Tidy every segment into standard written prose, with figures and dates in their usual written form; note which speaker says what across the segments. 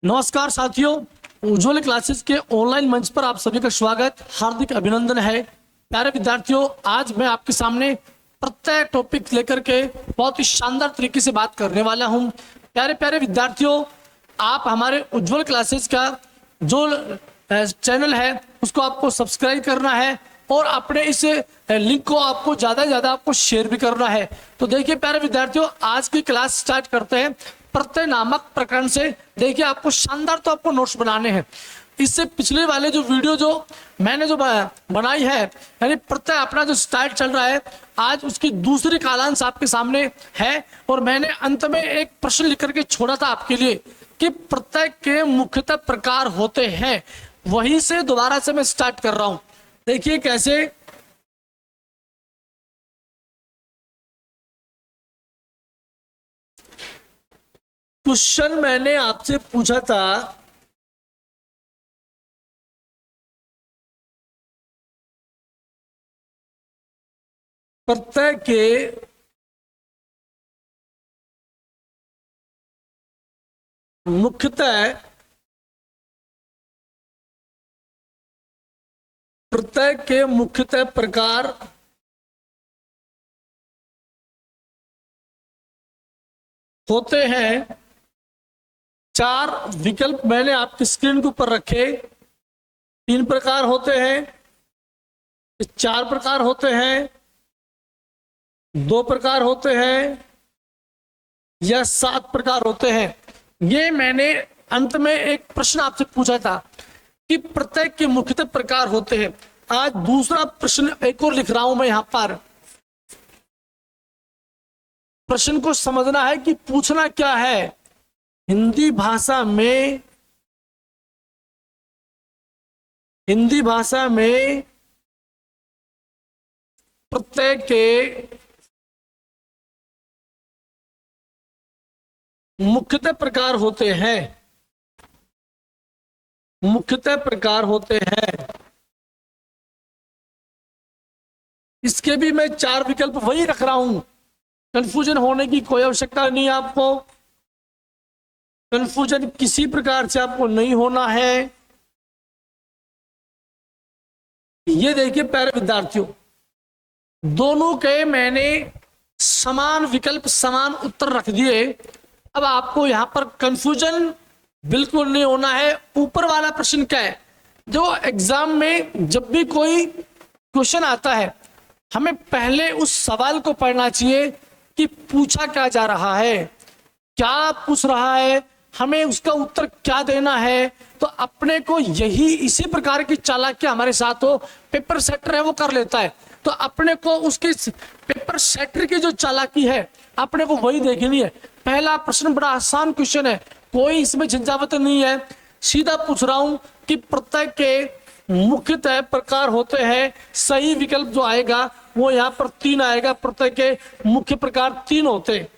Speaker 1: नमस्कार साथियों, उज्ज्वल क्लासेस के ऑनलाइन मंच पर आप सभी का स्वागत, हार्दिक अभिनंदन है। प्यारे विद्यार्थियों, आज मैं आपके सामने प्रत्येक टॉपिक लेकर के बहुत ही शानदार तरीके से बात करने वाला हूं। प्यारे प्यारे विद्यार्थियों, आप हमारे उज्ज्वल क्लासेस का जो चैनल है उसको आपको सब्सक्राइब करना है और अपने इस लिंक को आपको ज्यादा से ज्यादा आपको शेयर भी करना है। तो देखिए प्यारे विद्यार्थियों, आज की क्लास स्टार्ट करते हैं प्रत्यय नामक प्रकरण से। देखिए आपको शानदार तो आपको नोट्स बनाने हैं। इससे पिछले वाले जो वीडियो जो मैंने जो बनाई है, यानी प्रत्यय अपना जो स्टार्ट चल रहा है, आज उसकी दूसरी कालांश आपके सामने है। और मैंने अंत में एक प्रश्न लिख करके छोड़ा था आपके लिए कि प्रत्यय के मुख्यतः प्रकार होते हैं। वहीं से दोबारा से मैं स्टार्ट कर रहा हूं। देखिए कैसे। क्वेश्चन मैंने आपसे पूछा था, प्रत्यय के मुख्यतः प्रकार होते हैं। चार विकल्प मैंने आपकी स्क्रीन के ऊपर रखे। 3 प्रकार होते हैं, 4 प्रकार होते हैं, 2 प्रकार होते हैं या 7 प्रकार होते हैं। ये मैंने अंत में एक प्रश्न आपसे पूछा था कि प्रत्यय के मुख्यतः प्रकार होते हैं। आज दूसरा प्रश्न एक और लिख रहा हूं मैं यहां पर। प्रश्न को समझना है कि पूछना क्या है। हिंदी भाषा में प्रत्यय के मुख्यतः प्रकार होते हैं। इसके भी मैं 4 विकल्प वही रख रहा हूं। कंफ्यूजन होने की कोई आवश्यकता नहीं है। आपको कंफ्यूजन किसी प्रकार से आपको नहीं होना है। ये देखिए प्यारे विद्यार्थियों, दोनों के मैंने समान विकल्प समान उत्तर रख दिए। अब आपको यहां पर कंफ्यूजन बिल्कुल नहीं होना है। ऊपर वाला प्रश्न क्या है, जो एग्जाम में जब भी कोई क्वेश्चन आता है, हमें पहले उस सवाल को पढ़ना चाहिए कि पूछा क्या जा रहा है, क्या पूछ रहा है, हमें उसका उत्तर क्या देना है। तो अपने को यही इसी प्रकार की चालाकी हमारे साथ हो। पेपर सेटर है वो कर लेता है, तो अपने को उसके पेपर सेटर की जो चालाकी है अपने को वही देखनी है। पहला प्रश्न बड़ा आसान क्वेश्चन है, कोई इसमें झंझावत नहीं है। सीधा पूछ रहा हूं कि प्रत्यय के मुख्यतः प्रकार होते हैं। सही विकल्प जो आएगा वो यहाँ पर 3 आएगा। प्रत्यय के मुख्य प्रकार 3 होते हैं।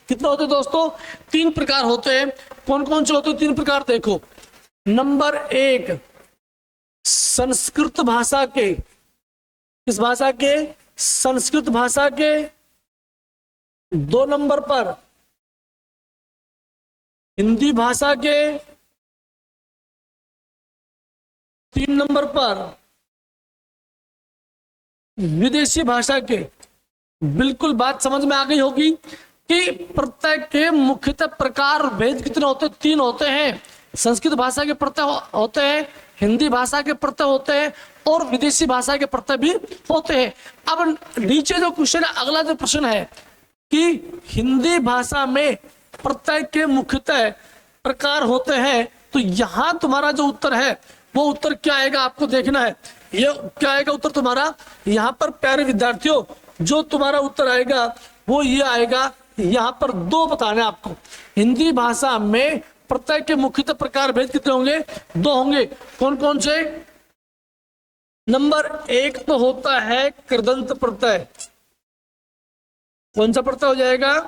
Speaker 1: कितने होते दोस्तों? 3 प्रकार होते हैं। कौन कौन से होते हैं 3 प्रकार? देखो, नंबर 1 संस्कृत भाषा के, किस भाषा के? संस्कृत भाषा के। 2 नंबर पर हिंदी भाषा के। 3 नंबर पर विदेशी भाषा के। बिल्कुल बात समझ में आ गई होगी कि प्रत्यय के मुख्यतः प्रकार भेद कितने होते हैं? 3 होते हैं। संस्कृत भाषा के प्रत्यय होते हैं, हिंदी भाषा के प्रत्यय होते हैं और विदेशी भाषा के प्रत्यय भी होते हैं। अब नीचे जो क्वेश्चन है, अगला जो प्रश्न है कि हिंदी भाषा में प्रत्यय के मुख्यतः प्रकार होते हैं, तो यहां तुम्हारा जो उत्तर है वो उत्तर क्या आएगा आपको देखना है। ये क्या आएगा उत्तर तुम्हारा? यहां पर प्यारे विद्यार्थियों जो तुम्हारा उत्तर आएगा वो ये आएगा। यहां पर 2 बताने आपको। हिंदी भाषा में प्रत्यय के मुख्यतः प्रकार भेद कितने होंगे? 2 होंगे। कौन कौन से? नंबर 1 तो होता है कृदंत प्रत्यय। कौन सा प्रत्यय हो जाएगा?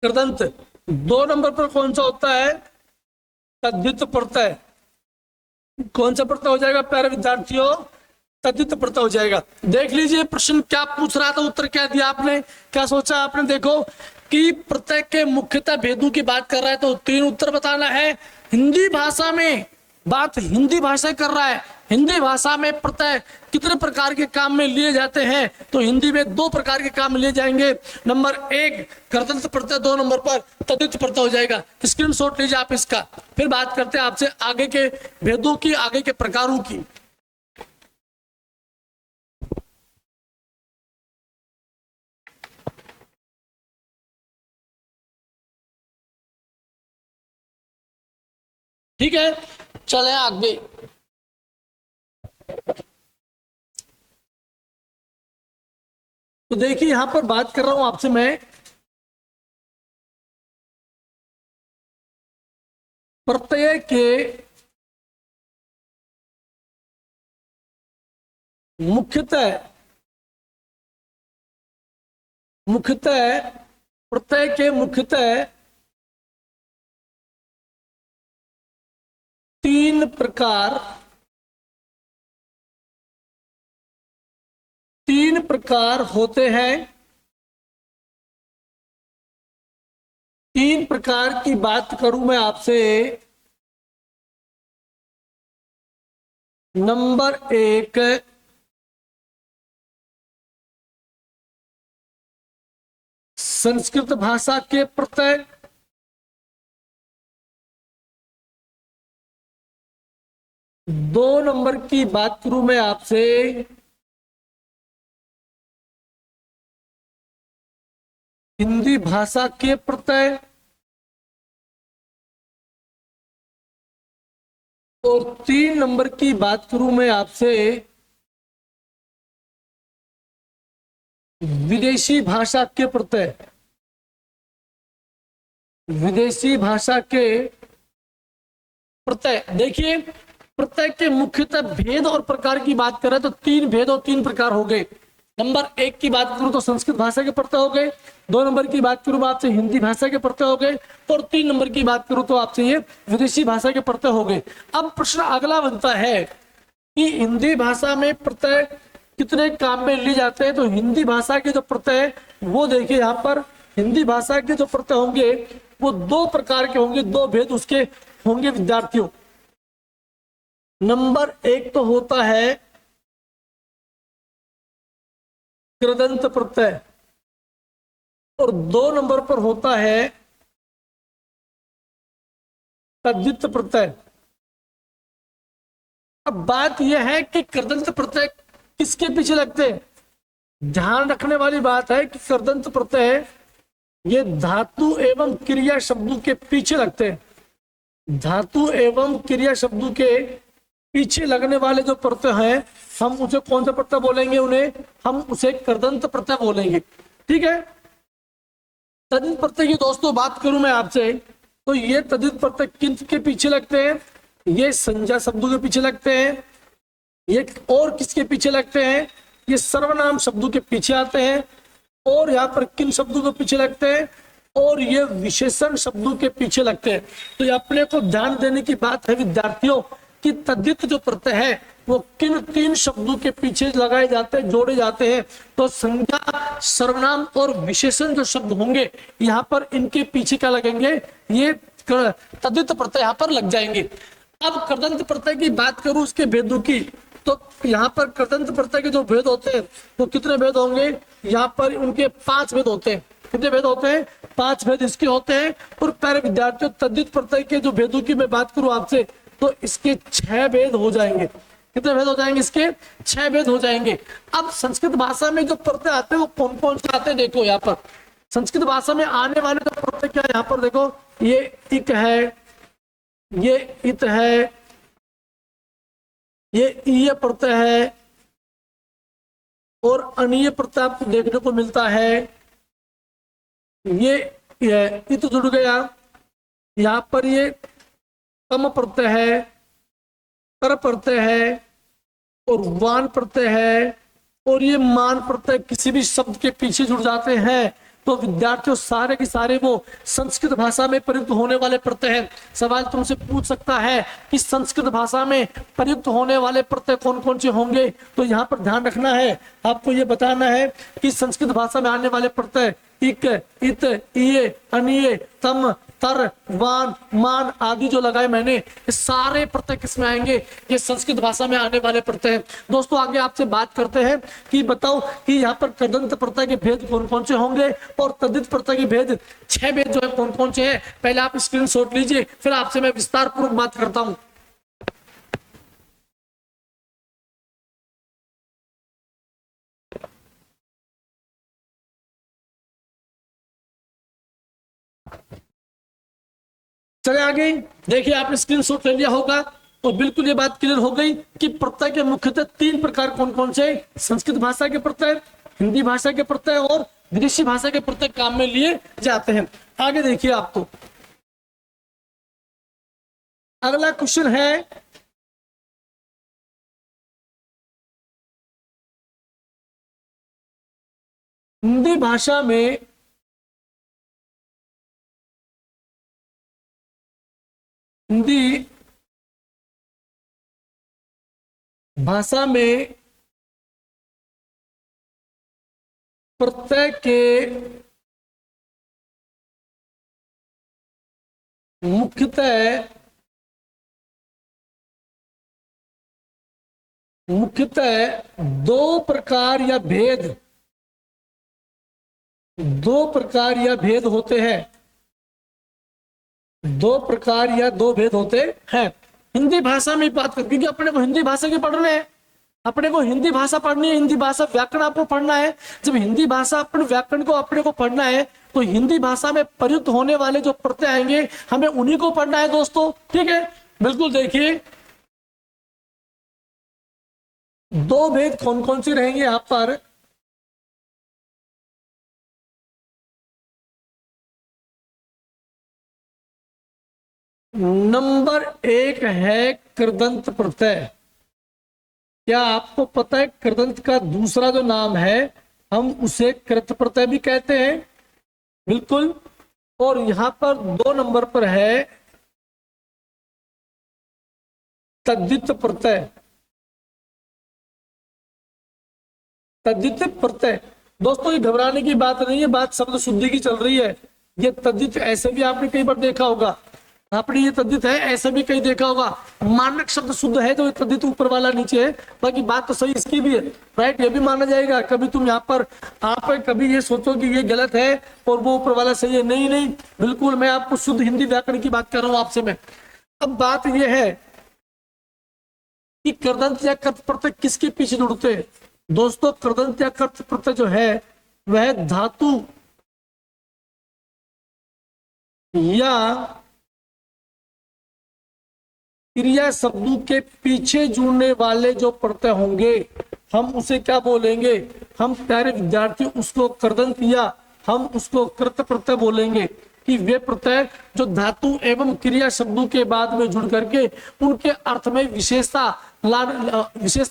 Speaker 1: कृदंत। 2 नंबर पर कौन सा होता है? तद्धित प्रत्यय। कौन सा प्रत्यय हो जाएगा प्यारे विद्यार्थियों? तद्धित प्रत्यय हो जाएगा। देख लीजिए प्रश्न क्या पूछ रहा था, उत्तर क्या दिया आपने, क्या सोचा आपने। देखो कि प्रत्यय के मुख्यतः भेदों की बात कर रहा है तो 3 उत्तर बताना है। हिंदी भाषा में बात हिंदी भाषा कर रहा है, हिंदी भाषा में प्रत्यय कितने प्रकार के काम में लिए जाते हैं, तो हिंदी में 2 प्रकार के काम लिए जाएंगे। नंबर 1 कृदंत प्रत्यय, 2 नंबर पर तद्धित प्रत्यय हो जाएगा। स्क्रीनशॉट लीजिए आप इसका। फिर बात करते हैं आपसे आगे के भेदों की, आगे के प्रकारों की। ठीक है, चले आगे। तो देखिए यहां पर बात कर रहा हूं आपसे मैं प्रत्यय के मुख्यतः प्रत्यय के मुख्यतः 3 प्रकार होते हैं। 3 प्रकार की बात करूं मैं आपसे। नंबर 1 संस्कृत भाषा के प्रत्यय, 2 नंबर की बात करूं मैं आपसे हिंदी भाषा के प्रत्यय, और 3 नंबर की बात करूं मैं आपसे विदेशी भाषा के प्रत्यय। विदेशी भाषा के प्रत्यय, देखिए प्रत्यय के मुख्यतः भेद और प्रकार की बात करें तो 3 भेद और 3 प्रकार हो गए। नंबर 1 की बात करूं तो संस्कृत भाषा के प्रत्यय हो गए, 2 नंबर की बात करूं आपसे हिंदी भाषा के प्रत्यय हो गए, और 3 नंबर की बात करूं तो आपसे ये विदेशी भाषा के प्रत्यय हो गए। अब प्रश्न अगला बनता है कि हिंदी भाषा में प्रत्यय कितने काम में लिए जाते हैं। तो हिंदी भाषा के जो प्रत्यय वो देखिए यहाँ पर, हिंदी भाषा के जो प्रत्यय होंगे वो 2 प्रकार के होंगे, 2 भेद उसके होंगे विद्यार्थियों। नंबर 1 तो होता है कृदंत प्रत्यय, और 2 नंबर पर होता है तद्धित प्रत्यय। अब बात यह है कि कृदंत प्रत्यय किसके पीछे लगते हैं। ध्यान रखने वाली बात है कि कृदंत प्रत्यय ये धातु एवं क्रिया शब्दों के पीछे लगते हैं। धातु एवं क्रिया शब्दों के पीछे लगने वाले जो प्रत्यय हैं हम उसे कौन सा प्रत्यय बोलेंगे, उन्हें हम उसे कृदंत प्रत्यय बोलेंगे। ठीक है, तद्धित प्रत्यय की दोस्तों बात करूं मैं आपसे तो ये तद्धित प्रत्यय किन के पीछे लगते हैं, ये संज्ञा शब्दों के पीछे लगते हैं। ये और किसके पीछे लगते हैं, ये सर्वनाम शब्दों के पीछे आते हैं। और यहाँ पर किन शब्दों के पीछे लगते हैं, और ये विशेषण शब्दों के पीछे लगते हैं। तो ये अपने को ध्यान देने की बात है विद्यार्थियों कि तद्धित जो प्रत्यय है वो किन 3 शब्दों के पीछे लगाए जाते हैं, जोड़े जाते हैं। तो संज्ञा, सर्वनाम और विशेषण जो शब्द होंगे यहाँ पर इनके पीछे क्या लगेंगे, ये तद्धित प्रत्यय यहाँ पर लग जाएंगे। अब कृदंत प्रत्यय की बात करूं उसके भेदों की, तो यहाँ पर कृदंत प्रत्यय के जो भेद होते हैं वो कितने भेद होंगे, यहाँ पर उनके 5 भेद होते हैं। कितने भेद होते हैं, 5 भेद इसके होते हैं। और प्यारे विद्यार्थियों तद्धित प्रत्यय के जो भेदों की मैं बात करूं आपसे तो इसके 6 भेद हो जाएंगे। कितने भेद हो जाएंगे, इसके 6 भेद हो जाएंगे। अब संस्कृत भाषा में जो प्रत्यय आते हैं वो कौन कौन से आते हैं, देखो यहाँ पर संस्कृत भाषा में आने वाले जो प्रत्यय क्या है, यहाँ पर देखो ये इक है, ये इत है, ये ईय प्रत्यय है, और अनीय प्रत्यय आपको देखने को मिलता है। ये इत जुड़ गया, यहाँ पर ये कम प्रत्यय है, कर प्रत्यय है, और वान प्रत्यय है, और ये मान प्रत्यय किसी भी शब्द के पीछे जुड़ जाते हैं। तो विद्यार्थियों सारे के सारे वो संस्कृत भाषा में प्रयुक्त होने वाले प्रत्यय हैं। सवाल तुमसे पूछ सकता है कि संस्कृत भाषा में प्रयुक्त होने वाले प्रत्यय कौन कौन से होंगे, तो यहाँ पर ध्यान रखना है, आपको ये बताना है कि संस्कृत भाषा में आने वाले प्रत्यय इक, इत, इये, अनिये, तम, तर, वान, मान आदि जो लगाए मैंने, ये सारे प्रत्यय किसमें आएंगे? ये संस्कृत भाषा में आने वाले प्रत्यय हैं। दोस्तों आगे आपसे बात करते हैं कि बताओ कि यहाँ पर कृदंत प्रत्यय के भेद कौन कौन से होंगे और तद्धित प्रत्यय के भेद 6 भेद जो है कौन कौन से हैं। पहले आप स्क्रीनशॉट लीजिए, फिर आपसे मैं विस्तार पूर्वक बात करता हूं। चले आगे, देखिए आपने स्क्रीनशॉट ले लिया होगा और बिल्कुल ये बात क्लियर हो गई कि प्रत्यय के मुख्यतः 3 प्रकार कौन कौन से? संस्कृत भाषा के प्रत्यय, हिंदी भाषा के प्रत्यय और विदेशी भाषा के प्रत्यय काम में लिए जाते हैं। आगे देखिए आप, तो अगला क्वेश्चन है हिंदी भाषा में हिंदी भाषा में प्रत्यय के मुख्यतः दो प्रकार या भेद होते हैं। दो भेद होते हैं हिंदी भाषा में बात कर, क्योंकि अपने को हिंदी भाषा के पढ़ने हैं, अपने को हिंदी भाषा पढ़नी है, हिंदी भाषा व्याकरण आपको पढ़ना है। जब हिंदी भाषा अपने व्याकरण को अपने को पढ़ना है तो हिंदी भाषा में प्रयुक्त होने वाले जो प्रत्यय आएंगे हमें उन्हीं को पढ़ना है दोस्तों, ठीक है। बिल्कुल देखिए दो भेद कौन कौन से रहेंगे यहां पर। नंबर 1 है कृदंत प्रत्यय। क्या आपको पता है कृदंत का दूसरा जो नाम है हम उसे कृत प्रत्यय भी कहते हैं? बिल्कुल। और यहां पर 2 नंबर पर है तद्धित प्रत्यय। तद्धित प्रत्यय दोस्तों ये घबराने की बात नहीं है, बात शब्द शुद्धि की चल रही है। ये तद्धित ऐसे भी आपने कई बार देखा होगा, आपने ये तद्धित है ऐसे भी कहीं देखा होगा। मानक शब्द शुद्ध है तो ये तद्धित ऊपर वाला नीचे है, बाकी बात तो सही इसकी भी है, राइट। ये भी माना जाएगा। कभी तुम यहाँ पर आप कभी ये सोचो कि ये गलत है और वो ऊपर वाला सही है, नहीं नहीं, बिल्कुल मैं आपको शुद्ध हिंदी व्याकरण की बात कर रहा हूँ आपसे मैं। अब बात यह है कि कृदंत या कर्त प्रत्यय किसके पीछे जुड़ते हैं। दोस्तों कृदंत या कर्त प्रत्यय जो है वह धातु या क्रिया शब्दों के पीछे जुड़ने वाले जो प्रत्यय होंगे हम उसे क्या बोलेंगे? हम प्यारे विद्यार्थी उसको कृदंत या हम उसको कृत प्रत्यय बोलेंगे। कि वे प्रत्यय जो धातु एवं क्रिया शब्दों के बाद में जुड़ करके उनके अर्थ में विशेषता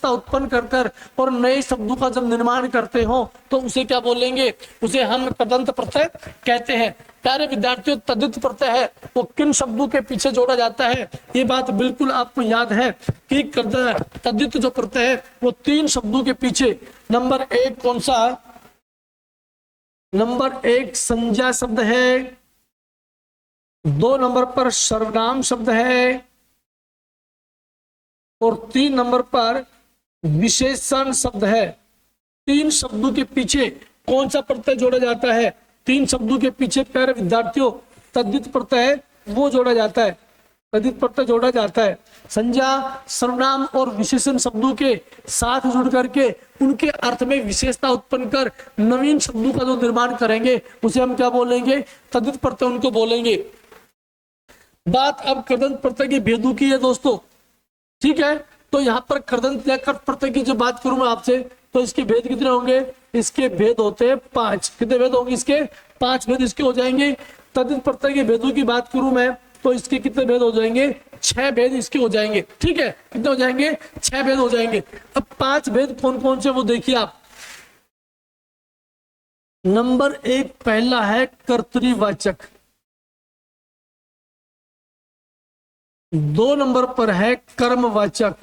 Speaker 1: उत्पन्न कर और नए शब्दों का जब निर्माण करते हो तो उसे क्या बोलेंगे? उसे हम कृदंत प्रत्यय कहते हैं। प्यारे विद्यार्थियों तद्धित प्रत्यय है वो किन शब्दों के पीछे जोड़ा जाता है? ये बात बिल्कुल आपको याद है कि तद्धित जो प्रत्यय है वो 3 शब्दों के पीछे। नंबर 1 कौन सा? नंबर 1 संज्ञा शब्द है, 2 नंबर पर सर्वनाम शब्द है और 3 नंबर पर विशेषण शब्द है। 3 शब्दों के पीछे कौन सा प्रत्यय जोड़ा जाता है? 3 शब्दों के पीछे प्यारे विद्यार्थियों तद्धित प्रत्यय वो जोड़ा जाता है, तद्धित प्रत्यय जोड़ा जाता है। संज्ञा सर्वनाम और विशेषण शब्दों के साथ जुड़ करके उनके अर्थ में विशेषता उत्पन्न कर नवीन शब्दों का जो निर्माण करेंगे उसे हम क्या बोलेंगे? तद्धित प्रत्यय उनको बोलेंगे। बात अब कृदंत प्रत्यय के भेदों की है दोस्तों, ठीक है। तो यहाँ पर कृदंत या कर्त प्रत्यय की जो बात करूं मैं आपसे तो इसके भेद कितने होंगे? इसके भेद होते हैं 5। कितने भेद होंगे इसके? 5 भेद इसके हो जाएंगे। तद्धित प्रत्यय के भेदों की बात करूं मैं तो इसके कितने भेद हो जाएंगे? 6 भेद इसके हो जाएंगे, ठीक है। कितने हो जाएंगे? 6 भेद हो जाएंगे। अब 5 भेद कौन कौन से वो देखिए आप। नंबर 1 पहला है कर्तृवाचक, 2 नंबर पर है कर्मवाचक,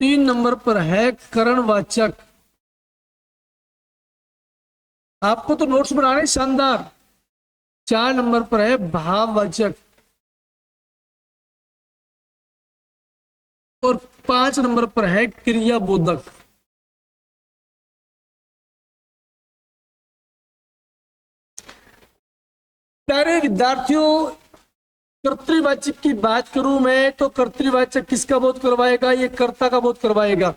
Speaker 1: 3 नंबर पर है करणवाचक आपको तो नोट्स बनाने शानदार। 4 नंबर पर है भाववाचक और 5 नंबर पर है क्रियाबोधक। प्यारे विद्यार्थियों, कर्तृवाचक की बात करूं मैं तो कर्तृवाचक किसका बोध करवाएगा? ये कर्ता का बोध करवाएगा।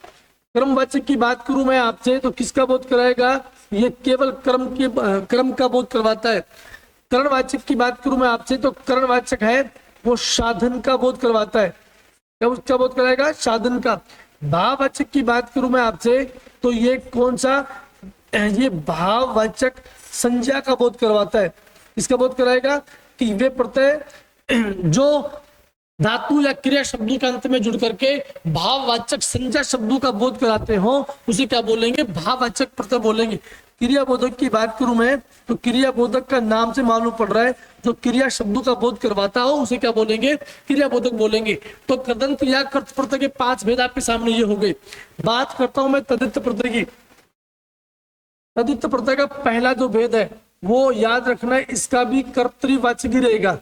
Speaker 1: कर्मवाचक की बात करूं मैं आपसे तो किसका बोध कराएगा? ये केवल कर्म का बोध करवाता है। करणवाचक की बात करूं मैं आपसे तो करणवाचक है वो साधन का बोध करवाता है। क्या उसका बोध कराएगा? साधन का। भाववाचक की बात करूं मैं आपसे तो ये कौन सा? ये भाववाचक संज्ञा का बोध करवाता है। इसका बोध कराएगा कि वे प्रत्यय जो धातु या क्रिया शब्दों के अंत में जुड़ करके भाववाचक संज्ञा शब्दों का बोध कराते हो उसे क्या बोलेंगे? भाववाचक प्रत्यय बोलेंगे। क्रियाबोधक की बात करूं मैं तो क्रियाबोधक का नाम से मालूम पड़ रहा है जो क्रिया शब्दों का बोध करवाता हो उसे क्या बोलेंगे? क्रियाबोधक बोलेंगे। तो कृदंत या कर्त प्रत्यय के 5 भेद आपके सामने ये हो गए। बात करता हूं मैं तदित प्रत्यय की। तदित प्रत्यय का पहला जो भेद है वो याद रखना, इसका भी कर्तृवाचक ही रहेगा।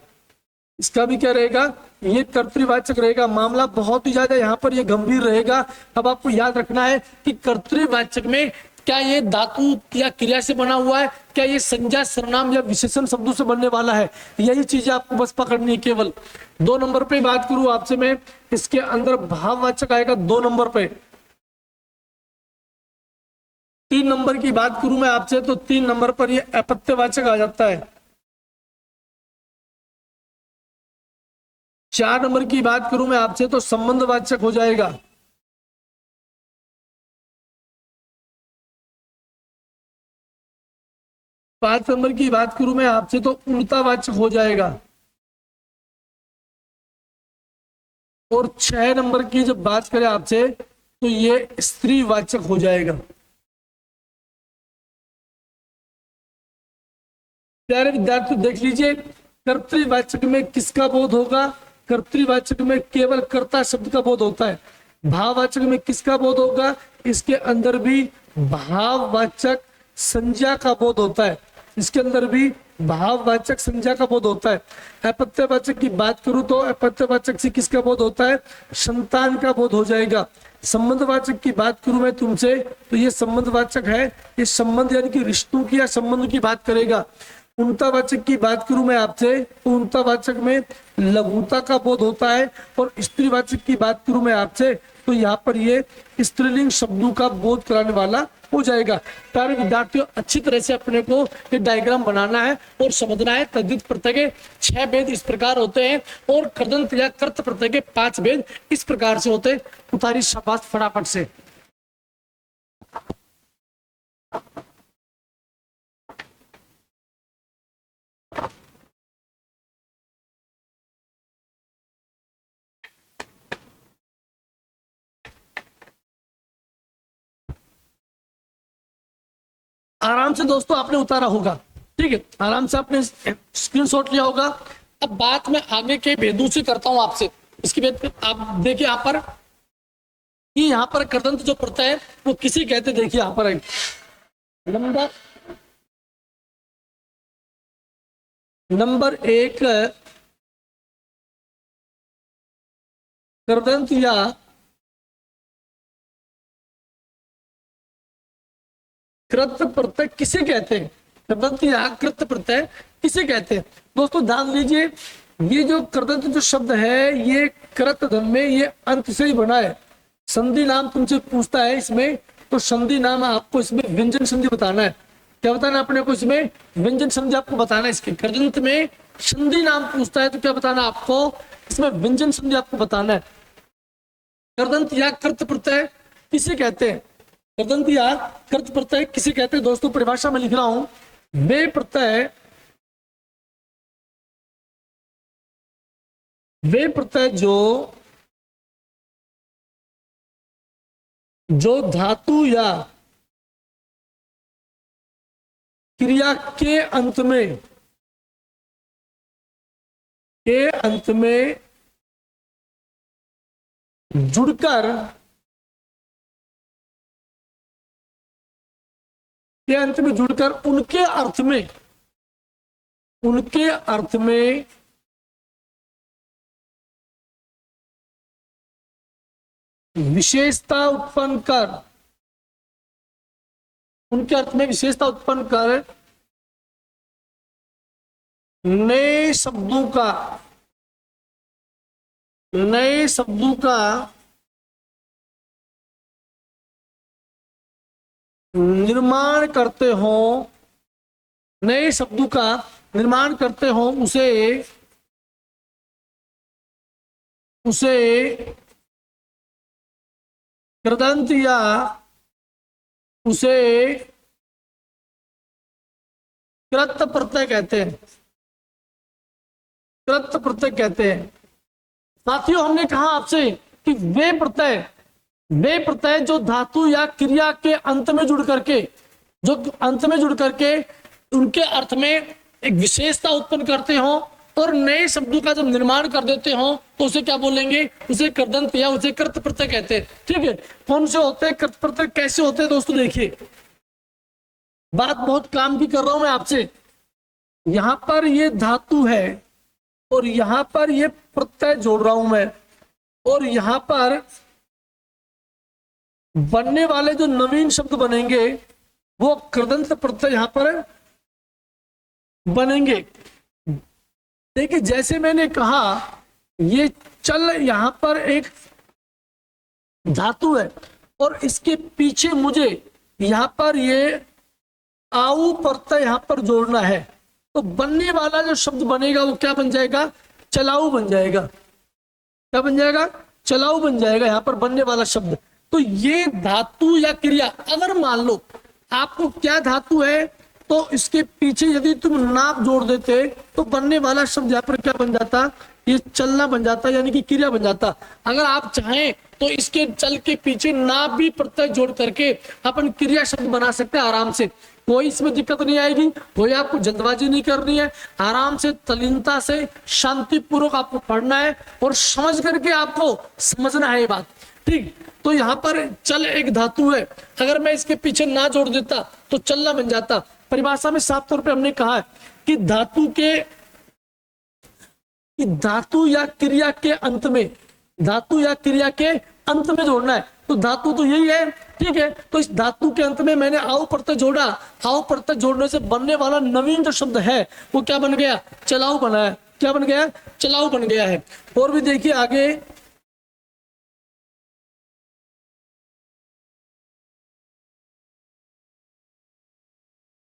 Speaker 1: इसका भी क्या रहेगा? ये कर्तृवाचक रहेगा। मामला बहुत ही ज्यादा यहाँ पर ये गंभीर रहेगा। अब आपको याद रखना है कि कर्तृवाचक में क्या ये धातु या क्रिया से बना हुआ है, क्या ये संज्ञा सर्वनाम या विशेषण शब्दों से बनने वाला है, यही चीजें आपको बस पकड़नी है केवल। 2 नंबर पे बात करूं आपसे मैं, इसके अंदर भाववाचक आएगा 2 नंबर पे। 3 नंबर की बात करूं मैं आपसे तो 3 नंबर पर ये अपत्यवाचक आ जाता है। 4 नंबर की बात करूं मैं आपसे तो संबंधवाचक हो जाएगा। 5 नंबर की बात करूं मैं आपसे तो उल्टावाचक हो जाएगा। और 6 नंबर की जब बात करें आपसे तो ये स्त्रीवाचक हो जाएगा। प्यारे विद्यार्थी देख लीजिए, कर्तृवाचक में किसका बोध होगा? कर्तृवाचक में केवल कर्ता शब्द का बोध होता है। भाववाचक में किसका बोध होगा? इसके अंदर भी भाववाचक संज्ञा का बोध होता है। इसके अंदर भी भाववाचक संज्ञा का बोध होता है। अपत्यवाचक की बात करूं तो अपत्यवाचक से किसका बोध होता है? संतान का बोध हो जाएगा। संबंधवाचक की बात करूं मैं तुमसे तो ये संबंधवाचक है, ये संबंध यानी कि रिश्तों की या संबंध की बात करेगा। उल्टावाचक की बात करूं मैं आपसे तो उल्टावाचक में लघुता का बोध होता है। और स्त्रीवाचक की बात करूं मैं आपसे तो यहाँ पर ये स्त्रीलिंग शब्दों का बोध कराने वाला हो जाएगा। प्यारे विद्यार्थियों, अच्छी तरह से अपने को ये डायग्राम बनाना है और समझना है। तद्धित प्रत्यय के 6 भेद इस प्रकार होते हैं और कृदंत या कर्त प्रत्यय के 5 भेद इस प्रकार से होते हैं। उतारी शाबाश फटाफट से। आराम से दोस्तों आपने उतारा होगा, ठीक है, आराम से आपने स्क्रीनशॉट लिया होगा। अब बात मैं आगे के भेदों से करता हूं आपसे। इसके भेद आप देखिए यहाँ पर, कि यहाँ पर कृदंत जो प्रत्यय है वो किसे कहते? देखिए यहाँ पर नंबर 1 कृदंत या कृत प्रत्यय किसे कहते हैं? कृदंत या कृत प्रत्यय किसे कहते हैं? दोस्तों ध्यान दीजिए, ये जो कृदंत जो शब्द है ये कृत धर्म में ये अंत से ही बना है। संधि नाम तुमसे पूछता है इसमें तो संधि नाम आपको इसमें व्यंजन संधि बताना है। क्या बताना अपने को? इसमें व्यंजन संधि आपको बताना है। इसके कृदंत में संधि नाम पूछता है तो क्या बताना आपको? इसमें व्यंजन संधि आपको बताना है। कृदंत या कृत प्रत्यय किसे कहते हैं? कृदंत या कृत प्रत्यय किसे कहते हैं? दोस्तों परिभाषा में लिख रहा हूं, वे प्रत्यय जो धातु या क्रिया के अंत में जुड़कर के अंत में जुड़कर उनके अर्थ में विशेषता उत्पन्न कर, उनके अर्थ में विशेषता उत्पन्न कर नए शब्दों का निर्माण करते हो, नए शब्दों का निर्माण करते हो, उसे कृदंत या उसे कृत प्रत्यय कहते हैं। कृत प्रत्यय कहते हैं। साथियों, हमने कहा आपसे कि वे प्रत्यय जो धातु या क्रिया के अंत में जुड़ करके उनके अर्थ में एक विशेषता उत्पन्न करते हो और नए शब्दों का जब निर्माण कर देते हो तो उसे क्या बोलेंगे? उसे कृदंत या उसे कृत प्रत्यय कहते हैं। ठीक है, कौन से होते हैं कृत प्रत्यय, कैसे होते हैं दोस्तों? देखिए, बात बहुत काम की कर रहा हूं मैं आपसे। यहां पर ये धातु है और यहां पर ये प्रत्यय जोड़ रहा हूं मैं, और यहां पर बनने वाले जो नवीन शब्द बनेंगे वो कृदंत प्रत्यय यहां पर बनेंगे। देखिए, जैसे मैंने कहा, ये चल यहां पर एक धातु है और इसके पीछे मुझे यहां पर ये आऊ प्रत्यय यहां पर जोड़ना है, तो बनने वाला जो शब्द बनेगा वो क्या बन जाएगा? चलाऊ बन जाएगा। क्या बन जाएगा? चलाऊ बन जाएगा यहां पर बनने वाला शब्द। तो ये धातु या क्रिया, अगर मान लो आपको क्या धातु है तो इसके पीछे यदि तुम नाप जोड़ देते तो बनने वाला शब्द यहाँ पर क्या बन जाता? ये चलना बन जाता, यानी कि क्रिया बन जाता। अगर आप चाहें तो इसके चल के पीछे नाप भी प्रत्यय जोड़ करके अपन क्रिया शब्द बना सकते हैं आराम से, कोई इसमें दिक्कत नहीं आएगी। कोई आपको जल्दबाजी नहीं करनी है, आराम से तल्लीनता से शांतिपूर्वक आपको पढ़ना है और समझ करके आपको समझना है ये बात। ठीक, तो यहाँ पर चल एक धातु है, अगर मैं इसके पीछे ना जोड़ देता तो चलना बन जाता। परिभाषा में साफ तौर पे हमने कहा है कि धातु या क्रिया के अंत में जोड़ना है। तो धातु तो यही है। ठीक है, तो इस धातु के अंत में मैंने आऊ प्रत्यय जोड़ा। आऊ प्रत्यय जोड़ने से बनने वाला नवीन जो शब्द है वो क्या बन गया? चलाऊ बना है। क्या बन गया? चलाऊ बन गया है। और भी देखिए आगे,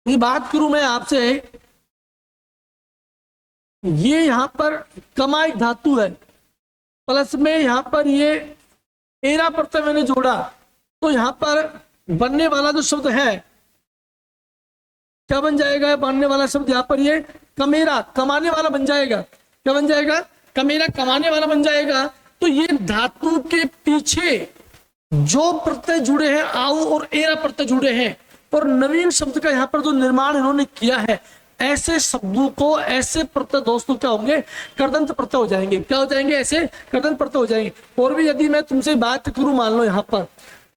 Speaker 1: ये बात करूं मैं आपसे, ये यहां पर कमा एक धातु है, प्लस में यहां पर ये एरा प्रत्यय मैंने जोड़ा, तो यहां पर बनने वाला जो शब्द है क्या बन जाएगा? बनने वाला शब्द यहां पर ये कमेरा, कमाने वाला बन जाएगा। क्या बन जाएगा? कमेरा, कमाने वाला बन जाएगा। तो ये धातु के पीछे जो प्रत्यय जुड़े हैं, आऊ और एरा प्रत्यय जुड़े हैं, और नवीन शब्द का यहाँ पर जो निर्माण इन्होंने किया है, ऐसे शब्दों को, ऐसे प्रत्यय दोस्तों क्या होंगे? कृदंत प्रत्यय हो जाएंगे। क्या हो जाएंगे? ऐसे कृदंत प्रत्यय हो जाएंगे। और भी यदि मैं तुमसे बात करूं, मान लो यहाँ पर,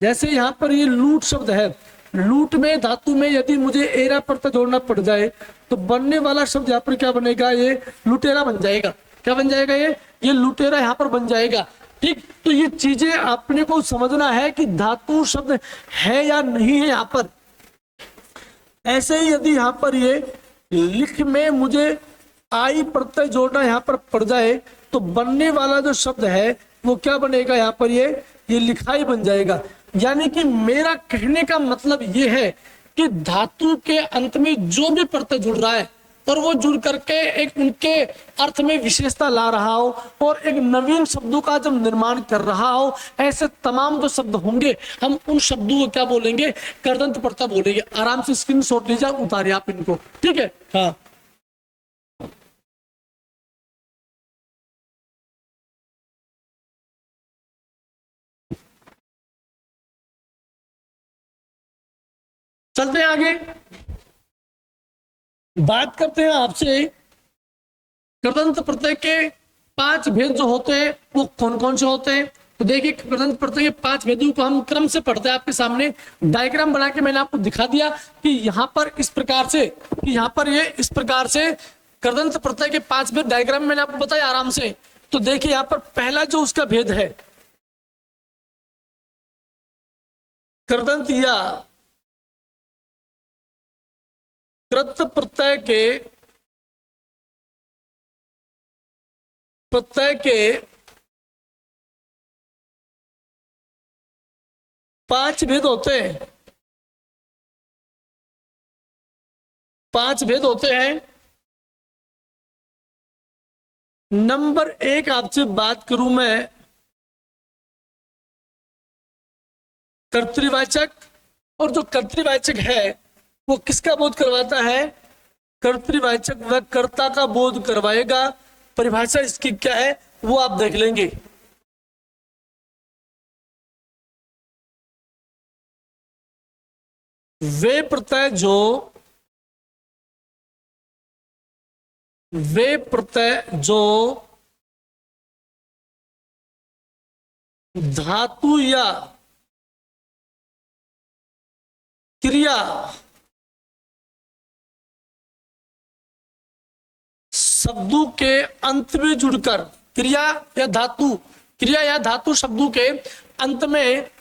Speaker 1: जैसे यहाँ पर ये लूट शब्द है, लूट में धातु में यदि मुझे एरा प्रत्यय जोड़ना पड़ जाए तो बनने वाला शब्द यहाँ पर क्या बनेगा? ये लुटेरा बन जाएगा। क्या बन जाएगा? ये लुटेरा यहाँ पर बन जाएगा। ठीक, तो ये चीजें अपने को समझना है कि धातु शब्द है या नहीं है यहाँ पर। ऐसे ही यदि यहाँ पर ये लिख में मुझे आई प्रत्यय जोड़ना यहाँ पर पड़ जाए तो बनने वाला जो शब्द है वो क्या बनेगा? यहाँ पर ये लिखाई बन जाएगा। यानी कि मेरा कहने का मतलब ये है कि धातु के अंत में जो भी प्रत्यय जुड़ रहा है और वो जुड़ करके एक उनके अर्थ में विशेषता ला रहा हो और एक नवीन शब्दों का जब निर्माण कर रहा हो, ऐसे तमाम जो शब्द होंगे हम उन शब्दों को क्या बोलेंगे? कृदंत प्रत्यय बोलेंगे। आराम से स्क्रीनशॉट लीजिए, उतारिए आप इनको। ठीक है, हाँ। चलते हैं आगे, बात करते हैं आपसे कृदंत प्रत्यय के 5 भेद जो होते हैं वो कौन कौन से होते हैं। तो देखिए कृदंत प्रत्यय के 5 भेदों को हम क्रम से पढ़ते हैं। आपके सामने डायग्राम बना के मैंने आपको दिखा दिया कि यहाँ पर इस प्रकार से, कि यहाँ पर ये इस प्रकार से कृदंत प्रत्यय के 5 भेद डायग्राम मैंने आपको बताया आराम से। तो देखिए यहाँ पर पहला जो उसका भेद है कृदंत या कृत प्रत्यय के 5 भेद होते हैं। 5 भेद होते हैं। नंबर 1 आपसे बात करूं मैं कर्तृवाचक, और जो कर्तृवाचक है वो किसका बोध करवाता है? कर्तृवाचक वह कर्ता का बोध करवाएगा। परिभाषा इसकी क्या है वो आप देख लेंगे। वे प्रत्यय जो धातु या क्रिया शब्दों के अंत में जुड़कर, क्रिया या धातु शब्दों के अंत में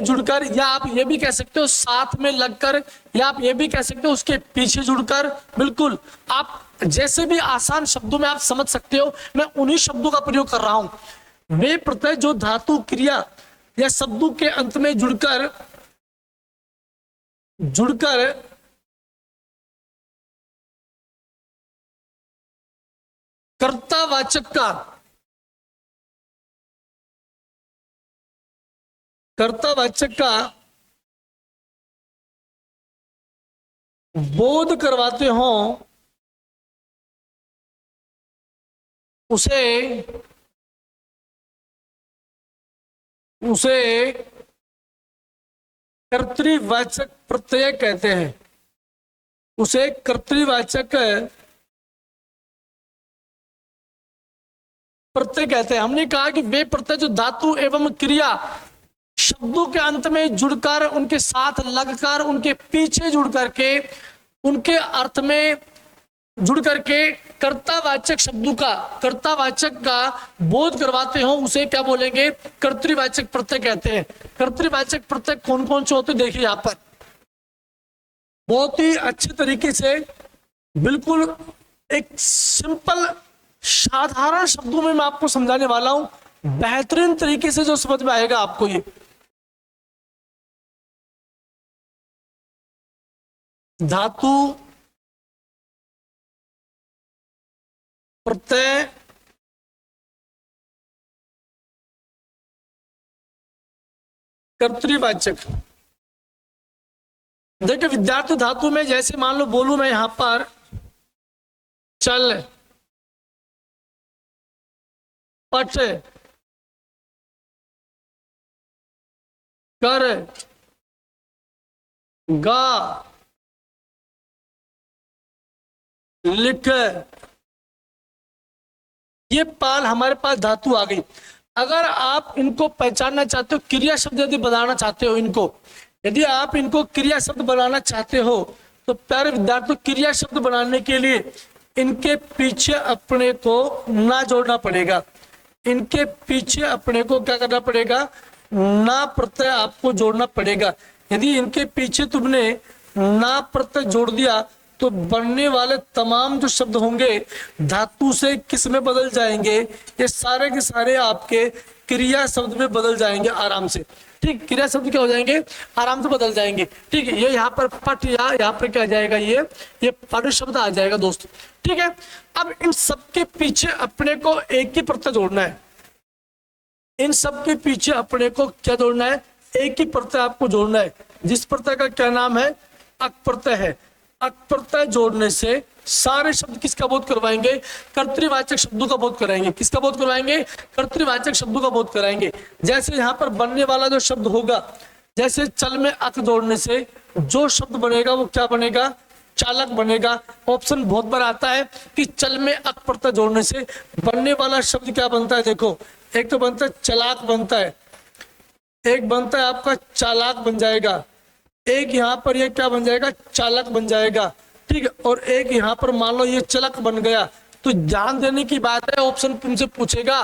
Speaker 1: जुड़कर या आप ये भी कह सकते हो साथ में लगकर, या आप ये भी कह सकते हो उसके पीछे जुड़कर। बिल्कुल आप जैसे भी आसान शब्दों में आप समझ सकते हो, मैं उन्हीं शब्दों का प्रयोग कर रहा हूं। वे प्रत्यय जो धातु क्रिया या शब्दों के अंत में जुड़कर कर्तावाचक का बोध करवाते हो उसे कर्तृवाचक प्रत्यय कहते हैं। उसे कर्तृवाचक प्रत्यय कहते हैं। हमने कहा कि वे प्रत्यय जो धातु एवं क्रिया शब्दों के अंत में जुड़कर, उनके साथ लगकर, उनके पीछे जुड़कर के, उनके अर्थ में जुड़कर के कर्तावाचक का बोध करवाते हो, उसे क्या बोलेंगे? कर्तृवाचक प्रत्यय कहते हैं। कर्तृवाचक प्रत्यय कौन कौन से होते देखिए यहाँ पर बहुत ही अच्छे तरीके से, बिल्कुल एक सिंपल साधारण शब्दों में मैं आपको समझाने वाला हूं, बेहतरीन तरीके से जो समझ में आएगा आपको। ये धातु प्रत्यय कर्तृवाचक। देखिए विद्यार्थी धातु में जैसे मान लो बोलूं मैं यहां पर चल, पट, कर, गा, लिख, ये पाल हमारे पास धातु आ गई। अगर आप इनको पहचानना चाहते हो, क्रिया शब्द यदि बनाना चाहते हो, यदि आप इनको क्रिया शब्द बनाना चाहते हो, तो प्यारे विद्यार्थियों क्रिया शब्द बनाने के लिए इनके पीछे अपने को ना जोड़ना पड़ेगा। इनके पीछे अपने को क्या करना पड़ेगा? ना प्रत्यय आपको जोड़ना पड़ेगा। यदि इनके पीछे तुमने ना प्रत्यय जोड़ दिया तो बनने वाले तमाम जो शब्द होंगे धातु से किस में बदल जाएंगे? ये सारे के सारे आपके क्रिया शब्द में बदल जाएंगे आराम से। ठीक, क्रिया शब्द क्या हो जाएंगे? आराम से बदल जाएंगे। ठीक है, ये यहाँ पर पट, या यहाँ पर क्या आ जाएगा? ये पट शब्द आ जाएगा दोस्त। ठीक है, अब इन सबके पीछे अपने को एक ही प्रत्यय जोड़ना है। इन सबके पीछे अपने को क्या जोड़ना है? एक ही प्रत्यय आपको जोड़ना है, जिस प्रत्यय का क्या नाम है? अक प्रत्यय है। अक प्रत्यय जोड़ने से सारे शब्द किसका बोध करवाएंगे? कर्तृवाचक शब्दों का बोध कराएंगे। किसका बोध करवाएंगे? कर्तृवाचक शब्दों का बोध कराएंगे। जैसे यहाँ पर बनने वाला जो शब्द होगा, जैसे चल में अक जोड़ने से जो शब्द बनेगा वो क्या बनेगा? चालक बनेगा। ऑप्शन बहुत बार आता है कि चल में अक प्रत्यय जोड़ने से बनने वाला शब्द क्या बनता है। देखो, एक तो बनता है चलाक बनता है, एक बनता है आपका चालाक बन जाएगा, एक यहाँ पर ये क्या बन जाएगा, चालक बन जाएगा, ठीक है। और एक यहाँ पर मान लो ये चलक बन गया। तो ध्यान देने की बात है, ऑप्शन तुमसे पूछेगा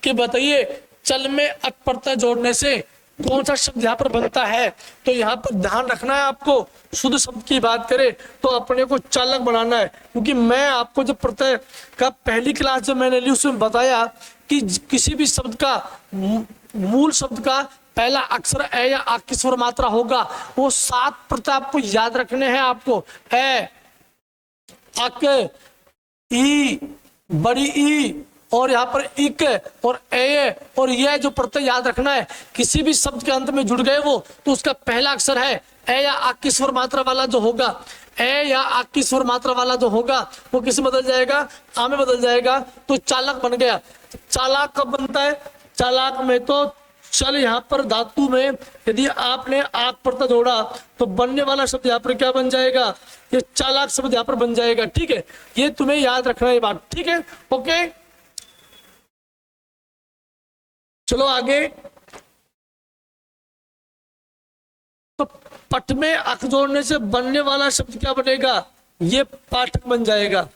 Speaker 1: कि बताइए चल में अक प्रत्यय जोड़ने से कौन सा शब्द यहाँ पर बनता है। तो यहाँ पर ध्यान रखना है आपको, शुद्ध शब्द की बात करें तो अपने को चालक बनाना है, क्योंकि मैं आपको जब प्रत्यय का पहली क्लास जब मैंने ली उसमें बताया कि किसी भी शब्द का मूल शब्द का पहला अक्षर ए या आ की स्वर मात्रा होगा। वो 7 प्रत्यय आपको याद रखने हैं। आपको ए, अक, ई, बड़ी ई और यहाँ पर इक और ए और यह जो प्रत्यय याद रखना है। किसी भी शब्द के अंत में जुड़ गए वो तो उसका पहला अक्षर है ए या आ की स्वर मात्रा वाला जो होगा, ए या आ की स्वर मात्रा वाला जो होगा वो किस में बदल जाएगा, आ में बदल जाएगा। तो चालक बन गया। चालाक कब बनता है, चालाक में तो चल यहाँ पर धातु में यदि आपने आक प्रत्यय जोड़ा तो बनने वाला शब्द यहाँ पर क्या बन जाएगा, ये चालाक शब्द यहाँ पर बन जाएगा। ठीक है, ये तुम्हें याद रखना है बात। ठीक है, ओके, चलो आगे। तो पट में अक जोड़ने से बनने वाला शब्द क्या बनेगा, ये पाठक बन जाएगा।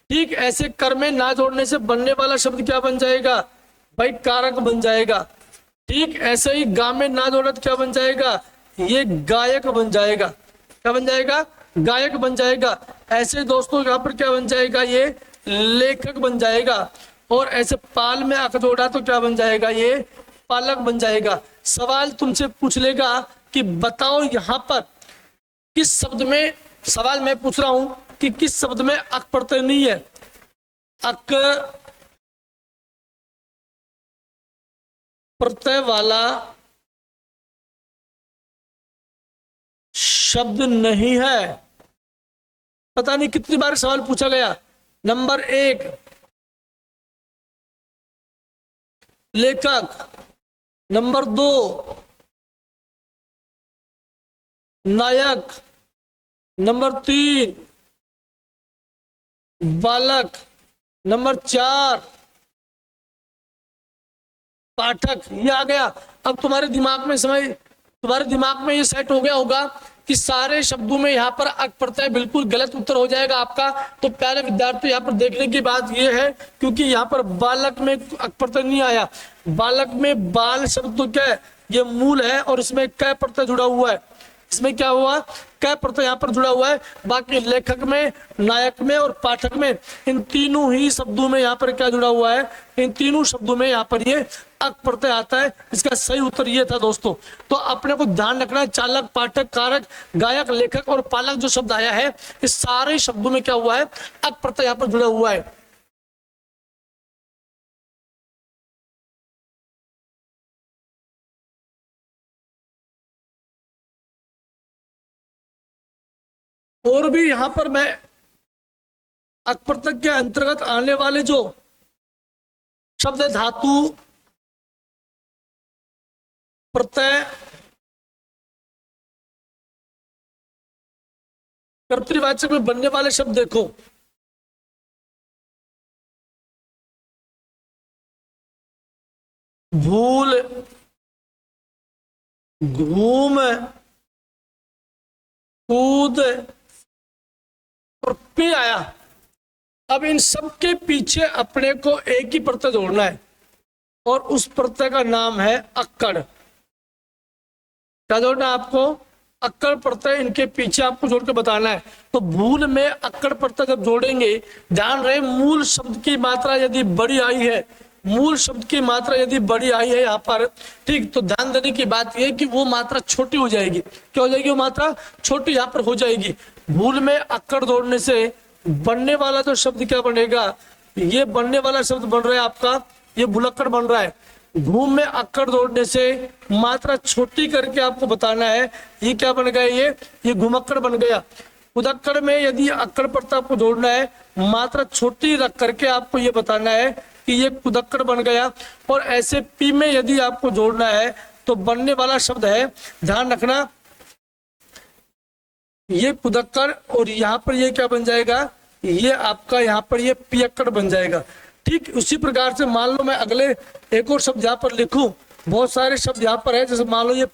Speaker 1: ठीक, ऐसे कर में ना जोड़ने से बनने वाला शब्द क्या बन जाएगा भाई, कारक बन जाएगा। ठीक, ऐसे ही गा में ना जोड़ा तो क्या बन जाएगा, ये गायक बन जाएगा। क्या बन जाएगा, गायक बन जाएगा। ऐसे दोस्तों यहाँ पर क्या बन जाएगा, ये लेखक बन जाएगा। और ऐसे पाल में अक जोड़ा तो क्या बन जाएगा, ये पालक बन जाएगा। सवाल तुमसे पूछ लेगा कि बताओ यहाँ पर किस शब्द में, सवाल मैं पूछ रहा हूं कि किस शब्द में अक प्रत्यय नहीं है। अक प्रत्यय वाला शब्द नहीं है। पता नहीं कितनी बार सवाल पूछा गया। नंबर 1 लेखक, नंबर 2 नायक, नंबर 3 बालक, नंबर 4 पाठक। ये आ गया। अब तुम्हारे दिमाग में ये सेट हो गया होगा कि सारे शब्दों में यहाँ पर अक प्रत्यय बिल्कुल गलत उत्तर हो जाएगा आपका। तो प्यारे विद्यार्थी यहाँ पर देखने की बात ये है, क्योंकि यहाँ पर बालक में अक प्रत्यय नहीं आया। बालक में बाल शब्द तो क्या है, ये मूल है और इसमें क प्रत्यय जुड़ा हुआ है। इसमें क्या हुआ, क प्रत्यय यहाँ पर जुड़ा हुआ है। बाकी लेखक में, नायक में और पाठक में, इन तीनों ही शब्दों में यहाँ पर क्या जुड़ा हुआ है, इन तीनों शब्दों में यहाँ पर ये अक प्रत्यय आता है। इसका सही उत्तर ये था दोस्तों। तो अपने को ध्यान रखना है, चालक, पाठक, कारक, गायक, लेखक और पालक जो शब्द आया है, इस सारे शब्दों में क्या हुआ है, अक प्रत्यय यहाँ पर जुड़ा हुआ है। और भी यहां पर मैं अक प्रत्यय के अंतर्गत आने वाले जो शब्द है, धातु प्रत्यय, कर्तृवाचक में बनने वाले शब्द देखो। भूल, घूम, कूद और पी आया। अब इन सब के पीछे अपने को एक ही प्रत्यय जोड़ना है और उस प्रत्यय का नाम है अक्कड़। क्या जोड़ना है आपको, अक्कड़ प्रत्यय। इनके पीछे आपको जोड़ के बताना है। तो भूल में अक्कड़ प्रत्यय जब जोड़ेंगे, ध्यान रहे मूल शब्द की मात्रा यदि बड़ी आई है, मूल शब्द की मात्रा यदि बड़ी आई है यहाँ पर, ठीक, तो ध्यान देने की बात यह कि वो मात्रा छोटी हो जाएगी। क्या हो जाएगी, वो मात्रा छोटी यहाँ पर हो जाएगी। भूल में अक्कड़ जोड़ने से बनने वाला जो शब्द क्या बनेगा, ये बनने वाला शब्द बन रहा है आपका, ये भुलक्कड़ बन रहा है। घूम में अक्कड़ जोड़ने से मात्रा छोटी करके आपको बताना है, ये क्या बन गया, ये घुमक्कड़ बन गया। उदक्कड़ में यदि अक्कड़ प्रत्यय आपको जोड़ना है, मात्रा छोटी रख करके आपको ये बताना है कि ये कुदक्कड़ बन गया। और ऐसे पी में यदि आपको जोड़ना है तो बनने वाला शब्द है, ध्यान रखना, ये पुदक्कड़ और यहाँ पर ये क्या बन जाएगा, ये आपका यहाँ पर ये पियक्कड़ बन जाएगा। ठीक उसी प्रकार से मान लो मैं अगले एक और शब्द यहाँ पर लिखूं, बहुत सारे शब्द यहाँ पर है, जैसे मान लो ये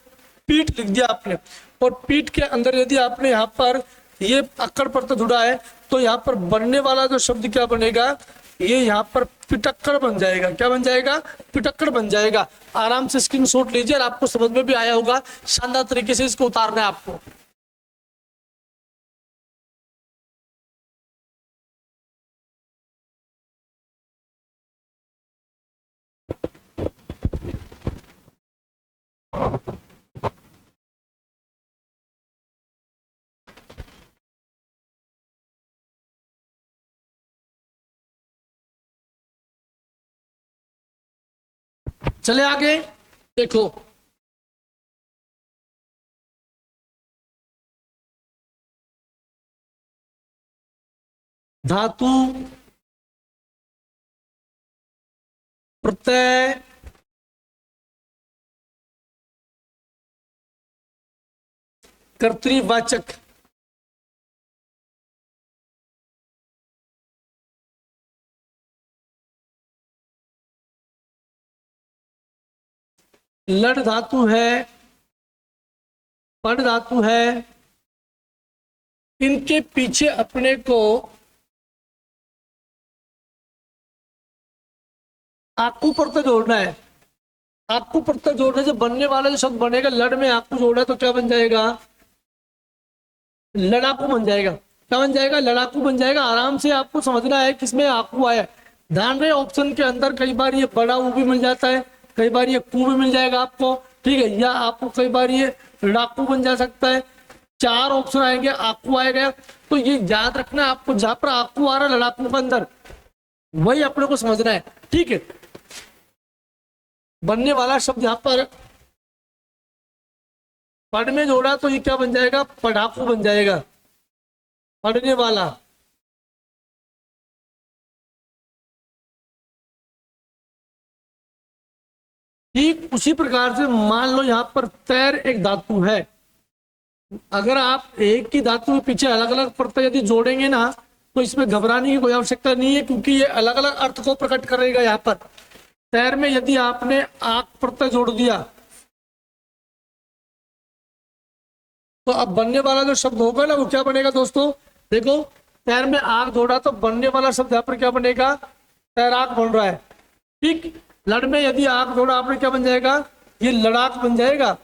Speaker 1: पीठ लिख दिया आपने, और पीठ के अंदर यदि आपने यहाँ पर ये अक्कड़ प्रत्यय जुड़ा है तो यहाँ पर बनने वाला जो शब्द क्या बनेगा, ये यहाँ पर पिटक्कड़ बन जाएगा। क्या बन जाएगा, पिटक्कड़ बन जाएगा। आराम से स्क्रीनशॉट लीजिए और आपको समझ में भी आया होगा, शानदार तरीके से इसको उतारना है आपको। चले आगे देखो, धातु प्रत्यय कर्तृवाचक। लड़ धातु है, पड़ धातु है, इनके पीछे अपने को आकू प्रत्यय जोड़ना है। आकू प्रत्यय जोड़ने से बनने वाला जो शब्द बनेगा, लड़ में आकू जोड़ा तो क्या बन जाएगा, लड़ाकू बन जाएगा। क्या बन जाएगा, लड़ाकू बन जाएगा। आराम से आपको समझना है किसमें आकू आया। ध्यान रहे ऑप्शन के अंदर कई बार ये बड़ा ऊ भी मिल जाता है, कई बार ये कू भी मिल जाएगा आपको, ठीक है, या आपको कई बार ये लड़ाकू बन जा सकता है। चार ऑप्शन आएंगे, आकू आएगा, तो ये याद रखना है आपको, जहां पर आकू आ रहा है लड़ाकू के अंदर, वही अपने को समझना है, ठीक है। बनने वाला शब्द यहां पर पढ़ में जोड़ा तो ये क्या बन जाएगा, पढ़ाकू बन जाएगा, पढ़ने वाला। ठीक उसी प्रकार से मान लो यहां पर तैर एक धातु है। अगर आप एक ही धातु के पीछे अलग अलग प्रत्यय यदि जोड़ेंगे ना, तो इसमें घबराने की कोई आवश्यकता नहीं है, क्योंकि ये अलग अलग अर्थ को प्रकट करेगा। यहाँ पर तैर में यदि आपने आक प्रत्यय जोड़ दिया तो अब बनने वाला जो शब्द होगा ना, वो क्या बनेगा दोस्तों, देखो तैर में आग जोड़ा तो बनने वाला शब्द यहाँ पर क्या बनेगा, तैराक बन रहा है। ठीक, लड़ में यदि आग जोड़ा आपने क्या बन जाएगा, ये लड़ाक बन जाएगा।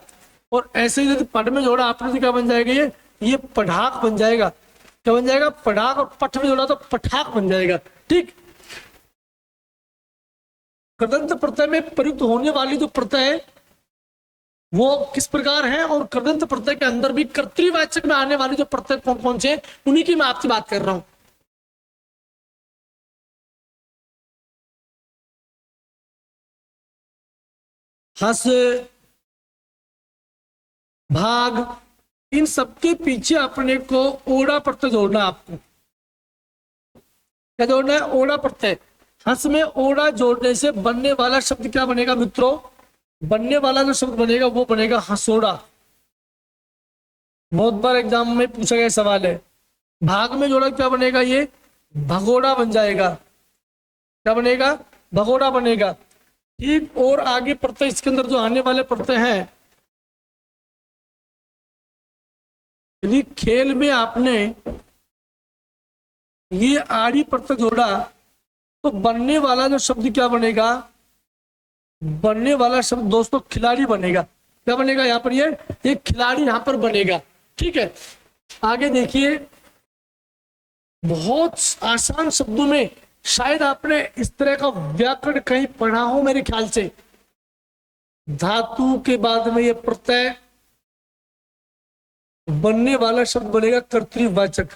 Speaker 1: और ऐसे यदि पढ़ में जोड़ा आपने तो क्या बन जाएगा, ये पढ़ाक बन जाएगा। क्या बन जाएगा, पढ़ाक। और पठ में जोड़ा तो पठाक बन जाएगा। ठीक, कृदंत प्रत्यय में प्रयुक्त होने वाली जो प्रत्यय वो किस प्रकार है, और कृदंत प्रत्यय के अंदर भी कर्तृवाचक में आने वाले जो प्रत्यय कौन कौन से, उन्हीं की मैं आपसे बात कर रहा हूं। हस, भाग, इन सबके पीछे अपने को ओड़ा प्रत्यय जोड़ना। आपको क्या जोड़ना है, ओड़ा प्रत्यय। हंस में ओड़ा जोड़ने से बनने वाला शब्द क्या बनेगा मित्रों, बनने वाला जो शब्द बनेगा वो बनेगा हंसोड़ा। बहुत बार एग्जाम में पूछा गया सवाल है। भाग में जोड़ा क्या बनेगा, ये भगोड़ा बन जाएगा। क्या बनेगा, भगोड़ा बनेगा। ठीक, और आगे प्रत्यय इसके अंदर जो आने वाले प्रत्यय हैं, यदि खेल में आपने ये आड़ी प्रत्यय जोड़ा तो बनने वाला जो शब्द क्या बनेगा, बनने वाला शब्द दोस्तों खिलाड़ी बनेगा। क्या बनेगा यहाँ पर, ये खिलाड़ी यहाँ पर बनेगा। ठीक है, आगे देखिए, बहुत आसान शब्दों में, शायद आपने इस तरह का व्याकरण कहीं पढ़ा हो मेरे ख्याल से। धातु के बाद में ये प्रत्यय, बनने वाला शब्द बनेगा कर्तृवाचक।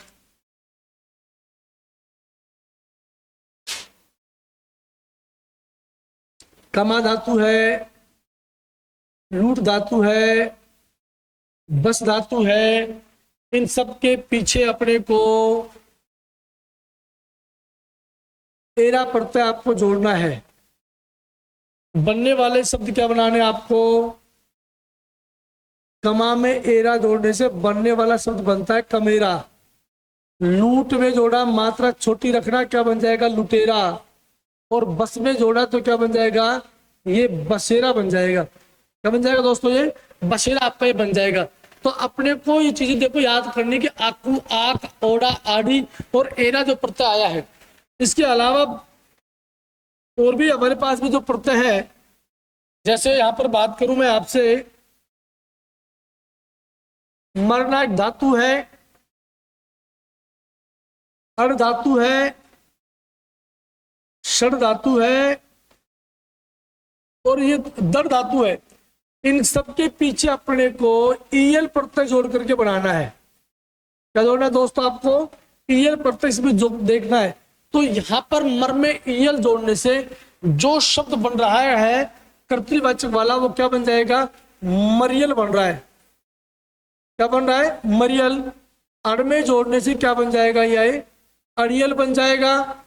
Speaker 1: कमा धातु है, लूट धातु है, बस धातु है, इन सब के पीछे अपने को एरा प्रत्यय आपको जोड़ना है। बनने वाले शब्द क्या बनाने आपको, कमा में एरा जोड़ने से बनने वाला शब्द बनता है कमेरा। लूट में जोड़ा मात्रा छोटी रखना, क्या बन जाएगा? लुटेरा। और बस में जोड़ा तो क्या बन जाएगा? ये बसेरा बन जाएगा। क्या बन जाएगा दोस्तों? ये बसेरा आपका ये बन जाएगा। तो अपने को ये चीजें देखो याद करने की, आकू, आक, ओड़ा, आड़ी और एरा जो प्रत्यय आया है, इसके अलावा और भी हमारे पास में जो प्रत्यय है, जैसे यहां पर बात करूं मैं आपसे, मरना एक धातु है, अण धातु है, षड धातु है और ये दड़ धातु है। इन सबके पीछे अपने को ईयल प्रत्यय जोड़ करके बनाना है। क्या जोड़ना है दोस्तों? आपको ईयल प्रत्यय इसमें जो देखना है। तो यहां पर मर में ईयल जोड़ने से जो शब्द बन रहा है कर्तृवाचक वाला, वो क्या बन जाएगा? मरियल बन रहा है। क्या बन रहा है? मरियल। अड़ में जोड़ने से क्या बन जाएगा? यह अड़ियल बन जाएगा।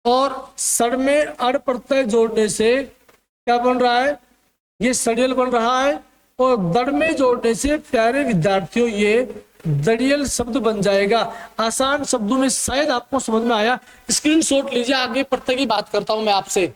Speaker 1: और सड़ में अड़ प्रत्यय जोड़ने से क्या बन रहा है? ये सड़ियल बन रहा है। और दड़ में जोड़ने से प्यारे विद्यार्थियों ये दड़ियल शब्द बन जाएगा। आसान शब्दों में शायद आपको समझ में आया। स्क्रीनशॉट लीजिए, आगे प्रत्यय की बात करता हूं मैं आपसे।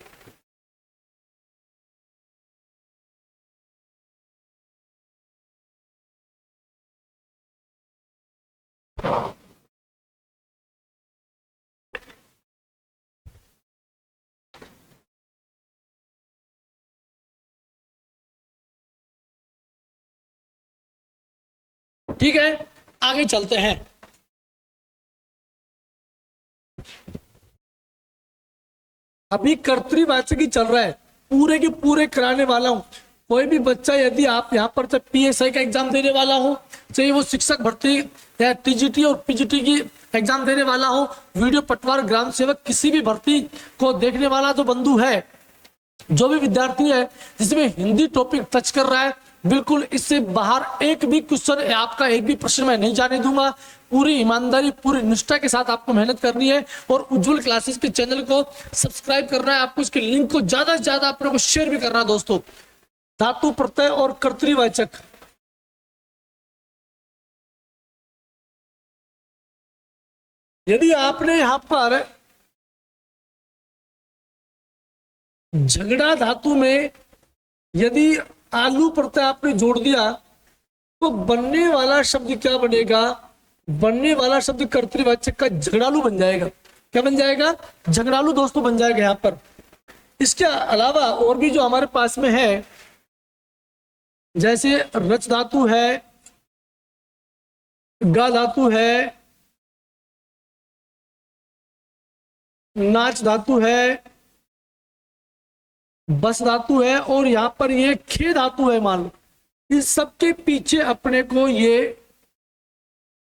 Speaker 1: ठीक है, आगे चलते हैं। अभी कर्तृवाचक ही चल रहा है, पूरे के पूरे कराने वाला हूं। कोई भी बच्चा, यदि आप यहाँ पर चाहे पीएसआई का एग्जाम देने वाला हो, चाहे वो शिक्षक भर्ती या टीजीटी और पीजीटी की एग्जाम देने वाला हो, वीडियो पटवार, ग्राम सेवक, किसी भी भर्ती को देखने वाला जो बंधु है, जो भी विद्यार्थी है जिसमें हिंदी टॉपिक टच कर रहा है, बिल्कुल इससे बाहर एक भी क्वेश्चन, आपका एक भी प्रश्न मैं नहीं जाने दूंगा। पूरी ईमानदारी, पूरी निष्ठा के साथ आपको मेहनत करनी है और उज्जवल क्लासेस के चैनल को सब्सक्राइब करना है। आपको इसके लिंक को ज्यादा से ज्यादा अपने को शेयर भी करना है दोस्तों। धातु प्रत्यय और कर्तृवाचक, यदि आपने यहां पर झगड़ा धातु में यदि आलू प्रत्यय आपने जोड़ दिया तो बनने वाला शब्द क्या बनेगा? बनने वाला शब्द कर्तृवाचक का झगड़ालू बन जाएगा। क्या बन जाएगा? झगड़ालू दोस्तों बन जाएगा यहां पर। इसके अलावा और भी जो हमारे पास में है, जैसे रच धातु है, गा धातु है, नाच धातु है, बस धातु है और यहां पर ये खे धातु है। मान लो इस सबके पीछे अपने को ये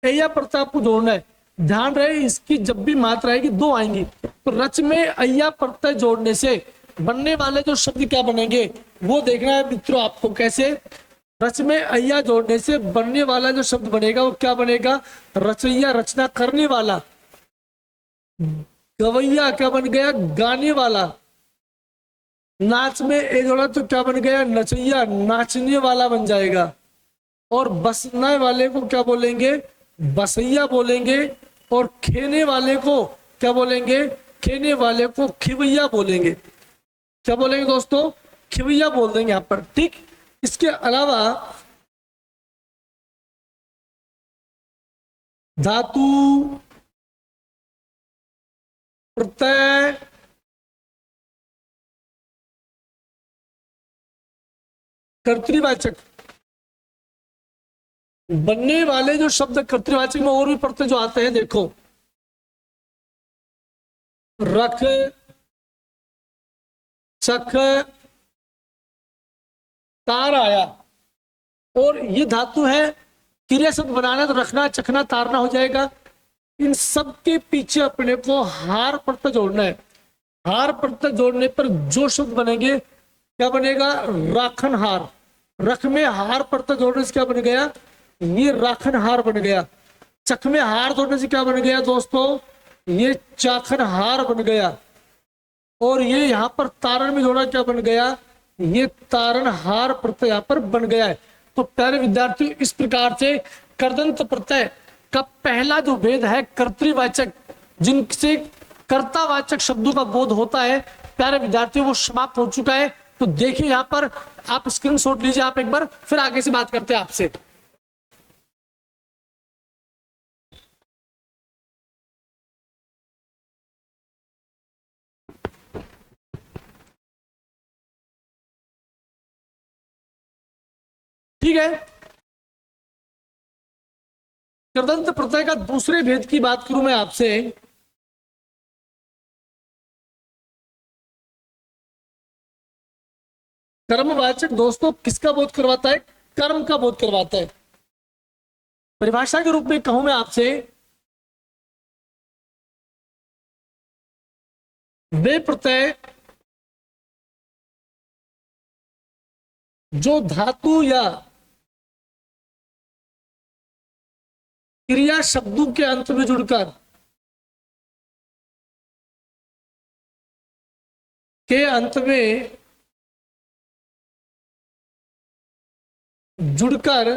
Speaker 1: या प्रत्यय को जोड़ना है। ध्यान रहे, इसकी जब भी मात्रा आएगी दो आएंगी, तो रच में अय्या प्रत्यय जोड़ने से बनने वाले जो शब्द क्या बनेंगे वो देखना है मित्रों आपको। कैसे? रच में अय्या जोड़ने से बनने वाला जो शब्द बनेगा वो क्या बनेगा? रचैया, रचना करने वाला। गवैया क्या बन गया? गाने वाला। नाच में ए जोड़ा तो क्या बन गया? नचैया, नाचने वाला बन जाएगा। और बसने वाले को क्या बोलेंगे? बसैया बोलेंगे। और खेने वाले को क्या बोलेंगे? खेने वाले को खिवैया बोलेंगे। क्या बोलेंगे दोस्तों? खिवैया बोल देंगे यहां पर। ठीक, इसके अलावा धातु प्रत्यय कर्तृवाचक, बनने वाले जो शब्द कर्तृवाचक में और भी प्रत्यय जो आते हैं, देखो रख, चख, तार आया। और ये धातु है, क्रिया शब्द बनाना तो रखना, चखना, तारना हो जाएगा। इन सब के पीछे अपने को हार प्रत्यय जोड़ना है। हार प्रत्यय जोड़ने पर जो शब्द बनेंगे क्या बनेगा? राखन हार। रख में हार प्रत्यय जोड़ने से क्या बन गया? ये राखन हार बन गया। चख में हार जोड़ने से क्या बन गया दोस्तों? ये चाखन हार बन गया। और ये यहाँ पर तारण में जोड़ा क्या बन गया? ये तारण हार प्रत्यय यहाँ पर बन गया है। तो प्यारे विद्यार्थियों इस प्रकार से कर्दंत प्रत्यय का पहला जो भेद है कर्तृवाचक, जिनसे कर्तावाचक शब्दों का बोध होता है, प्यारे विद्यार्थियों वो समाप्त हो चुका है। तो देखिए यहाँ पर आप स्क्रीनशॉट लीजिए आप एक बार, फिर आगे से बात करते हैं आपसे। ठीक है, कृदंत प्रत्यय का दूसरे भेद की बात करूं मैं आपसे। कर्मवाचक दोस्तों किसका बोध करवाता है? कर्म का बोध करवाता है। परिभाषा के रूप में कहूं मैं आपसे, वे प्रत्यय जो धातु या क्रिया शब्दों के अंत में जुड़कर के अंत में जुड़कर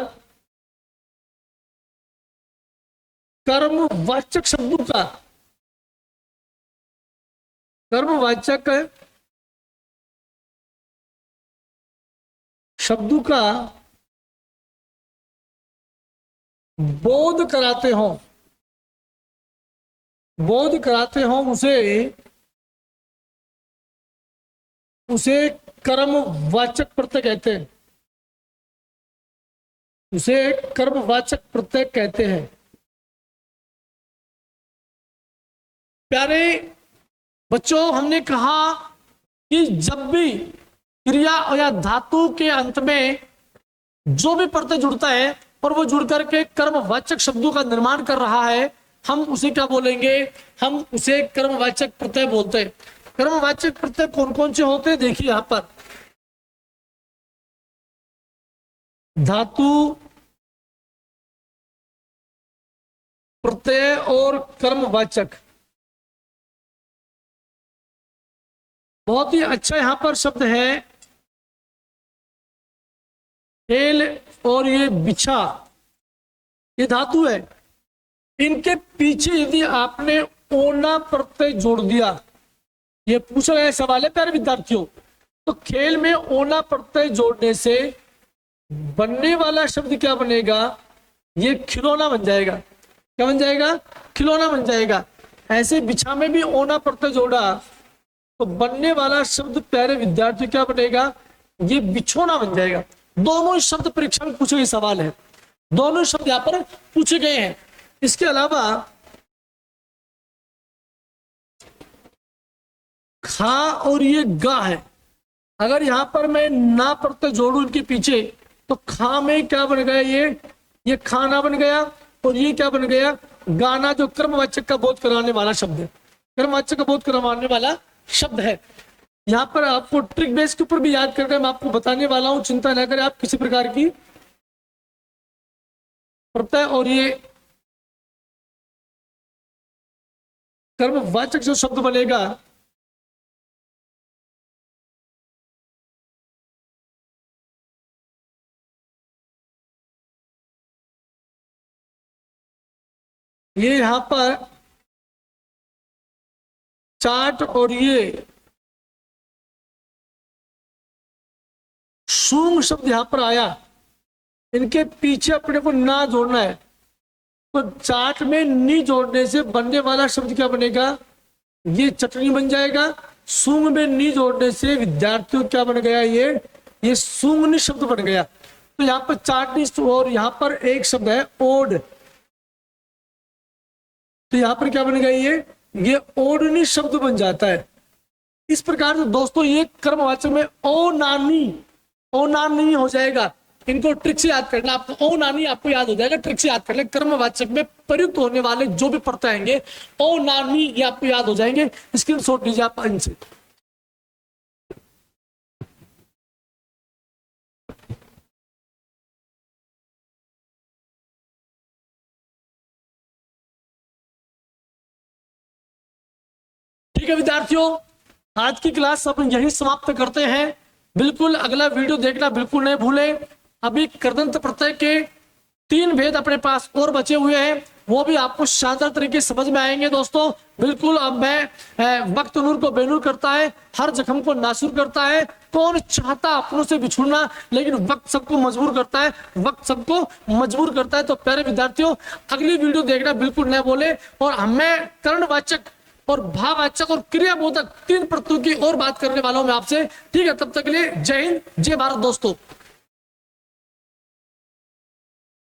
Speaker 1: कर्मवाचक शब्दों का, कर्मवाचक शब्दों का बोध कराते हो, बोध कराते हो, उसे कर्मवाचक प्रत्यय कहते हैं, उसे कर्मवाचक प्रत्यय कहते हैं। प्यारे बच्चों, हमने कहा कि जब भी क्रिया या धातु के अंत में जो भी प्रत्यय जुड़ता है और वो जुड़ करके कर्मवाचक शब्दों का निर्माण कर रहा है, हम उसे क्या बोलेंगे? हम उसे कर्मवाचक प्रत्यय बोलते हैं। कर्मवाचक प्रत्यय कौन कौन से होते हैं? देखिए यहां पर धातु प्रत्यय और कर्मवाचक। बहुत ही अच्छा यहां पर शब्द है खेल और ये बिछा, ये धातु है। इनके पीछे यदि आपने ओना प्रत्यय जोड़ दिया, ये पूछा गया सवाल है प्यारे विद्यार्थियों, तो खेल में ओना प्रत्यय जोड़ने से बनने वाला शब्द क्या बनेगा? ये खिलौना बन जाएगा। क्या बन जाएगा? खिलौना बन जाएगा। ऐसे बिछा में भी ओना प्रत्यय जोड़ा तो बनने वाला शब्द प्यारे विद्यार्थी क्या बनेगा? ये बिछोना बन जाएगा। दोनों शब्द परीक्षा में पूछे गए सवाल है, दोनों शब्द यहां पर पूछे गए हैं। इसके अलावा खा और ये गा है, अगर यहां पर मैं ना प्रत्यय जोड़ू इनके पीछे तो खा में क्या बन गया? ये खाना बन गया, और ये क्या बन गया? गाना, जो कर्मवाचक का बोध कराने वाला शब्द है, कर्मवाचक का बोध करवाने वाला शब्द है। यहां पर आपको ट्रिक बेस के ऊपर भी याद करके मैं आपको बताने वाला हूं, चिंता न करें आप किसी प्रकार की। प्रत्यय और ये कर्मवाचक जो शब्द बनेगा, ये यहां पर चाट और ये सूंग शब्द यहां पर आया, इनके पीछे अपने को ना जोड़ना है। तो चाट में नी जोड़ने से बनने वाला शब्द क्या बनेगा? ये चटनी बन जाएगा। सूंग में नी जोड़ने से विद्यार्थियों क्या बन गया? ये सूंगनी शब्द बन गया। तो यहाँ पर चाटनी और यहाँ पर एक शब्द है ओड, तो यहाँ पर क्या बन गया? ये ओडनी शब्द बन जाता है। इस प्रकार से दोस्तों ये कर्मवाचक में ओ नानी हो जाएगा। इनको ट्रिक से याद करना, आपको ओ नानी आपको याद हो जाएगा, ट्रिक से याद कर ले। कर्मवाचक में प्रयुक्त होने वाले जो भी प्रत्यय आएंगे ओ नानी ये आपको याद हो जाएंगे। स्क्रीनशॉट लीजिए आप इनसे। ठीक है विद्यार्थियों, आज की क्लास अपन यही समाप्त करते हैं। बिल्कुल अगला वीडियो देखना बिल्कुल नहीं भूलें। अभी कृदंत प्रत्यय के 3 भेद अपने पास और बचे हुए हैं, वो भी आपको शानदार तरीके से समझ में आएंगे दोस्तों। बिल्कुल अब मैं वक्त नूर को बेनूर करता है, हर जख्म को नासूर करता है। कौन चाहता अपनों से बिछुड़ना, लेकिन वक्त सबको मजबूर करता है, वक्त सबको मजबूर करता है। तो प्यारे विद्यार्थियों, अगली वीडियो देखना बिल्कुल न भूले। और हमें कर्णवाचक और भाववाचक और क्रियाबोधक 3 प्रत्ययों की और बात करने वाला हूं मैं आपसे। ठीक है, तब तक के लिए जय हिंद, जय भारत दोस्तों।